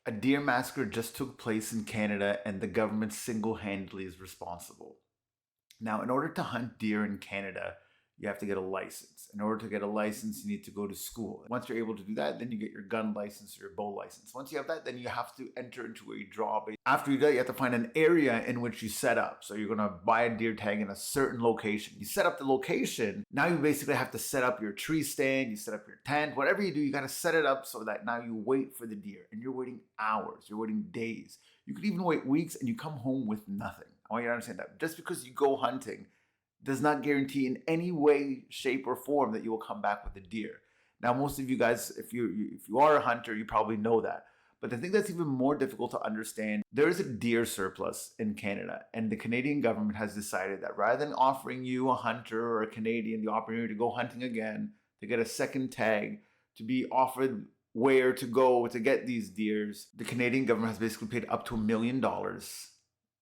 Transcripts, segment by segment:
A deer massacre just took place in Canada, and the government single-handedly is responsible. Now, in order to hunt deer in Canada, you have to get a license. In order to get a license, you need to go to school. Once you're able to do that, then you get your gun license or your bow license. Once you have that, then you have to enter into a draw. After you do that, you have to find an area in which you set up. So you're gonna buy a deer tag in a certain location. You set up the location. Now you basically have to set up your tree stand, you set up your tent, whatever you do, you gotta set it up so that now you wait for the deer. And you're waiting hours, you're waiting days. You could even wait weeks and you come home with nothing. I want you to understand that. Just because you go hunting does not guarantee in any way, shape, or form that you will come back with a deer. Now, most of you guys, if you are a hunter, you probably know that. But the thing that's even more difficult to understand, there is a deer surplus in Canada, and the Canadian government has decided that rather than offering you, a hunter or a Canadian, the opportunity to go hunting again, to get a second tag, to be offered where to go to get these deers, the Canadian government has basically paid up to $1 million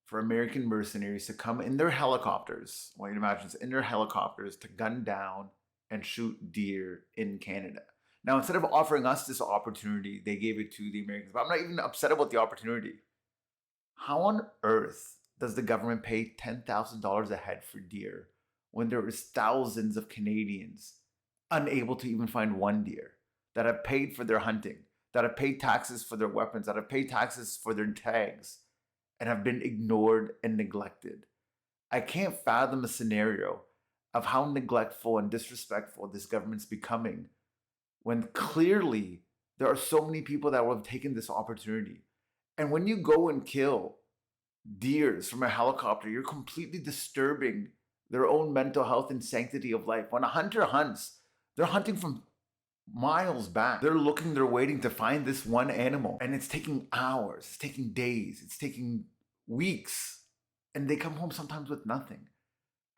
for American mercenaries to come in their helicopters. I want you to imagine this, in their helicopters to gun down and shoot deer in Canada. Now, instead of offering us this opportunity, they gave it to the Americans. But I'm not even upset about the opportunity. How on earth does the government pay $10,000 a head for deer when there is thousands of Canadians unable to even find one deer that have paid for their hunting, that have paid taxes for their weapons, that have paid taxes for their tags, and have been ignored and neglected? I can't fathom a scenario of how neglectful and disrespectful this government's becoming when clearly there are so many people that will have taken this opportunity. And when you go and kill deers from a helicopter, you're completely disturbing their own mental health and sanctity of life. When a hunter hunts, they're hunting from miles back. They're waiting to find this one animal. And it's taking hours, it's taking days, it's taking weeks. And they come home sometimes with nothing.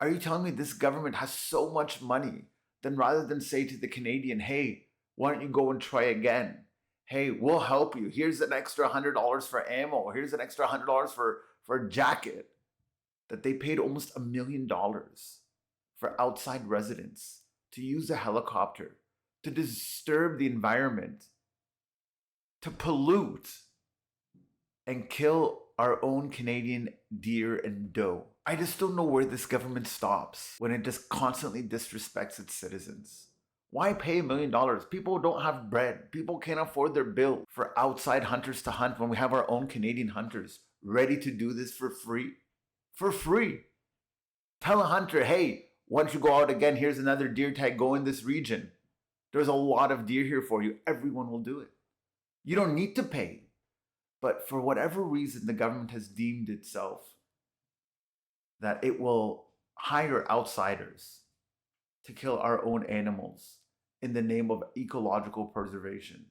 Are you telling me this government has so much money then rather than say to the Canadian, hey, why don't you go and try again? Hey, we'll help you. Here's an extra $100 for ammo. Here's an extra $100 for a jacket. That they paid almost $1 million for outside residents to use a helicopter, to disturb the environment, to pollute, and kill our own Canadian deer and doe. I just don't know where this government stops when it just constantly disrespects its citizens. Why pay $1 million? People don't have bread. People can't afford their bill for outside hunters to hunt when we have our own Canadian hunters ready to do this for free. For free. Tell a hunter, hey, once you go out again, here's another deer tag, go in this region. There's a lot of deer here for you. Everyone will do it. You don't need to pay. But for whatever reason, the government has deemed itself that it will hire outsiders to kill our own animals in the name of ecological preservation.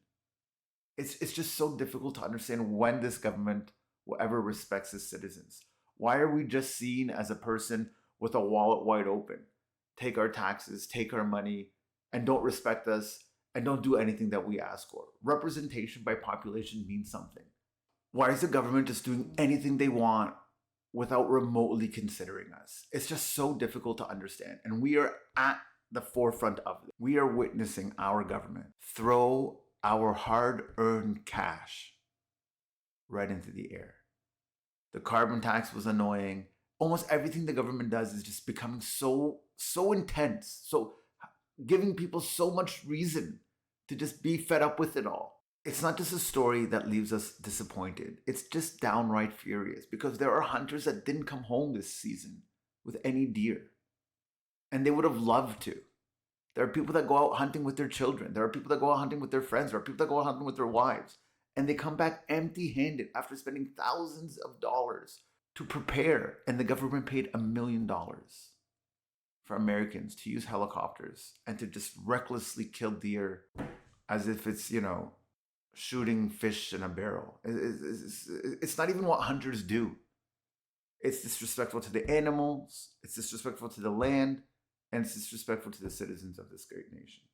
It's just so difficult to understand when this government will ever respect its citizens. Why are we just seen as a person with a wallet wide open? Take our taxes, take our money, and don't respect us, and don't do anything that we ask for. Representation by population means something. Why is the government just doing anything they want without remotely considering us? It's just so difficult to understand. And we are at the forefront of it. We are witnessing our government throw our hard-earned cash right into the air. The carbon tax was annoying. Almost everything the government does is just becoming so intense. So giving people so much reason to just be fed up with it all. It's not just a story that leaves us disappointed. It's just downright furious because there are hunters that didn't come home this season with any deer. And they would have loved to. There are people that go out hunting with their children. There are people that go out hunting with their friends. There are people that go out hunting with their wives. And they come back empty-handed after spending thousands of dollars to prepare. And the government paid $1 million for Americans to use helicopters and to just recklessly kill deer as if it's, shooting fish in a barrel. It's not even what hunters do. It's disrespectful to the animals, it's disrespectful to the land, and it's disrespectful to the citizens of this great nation.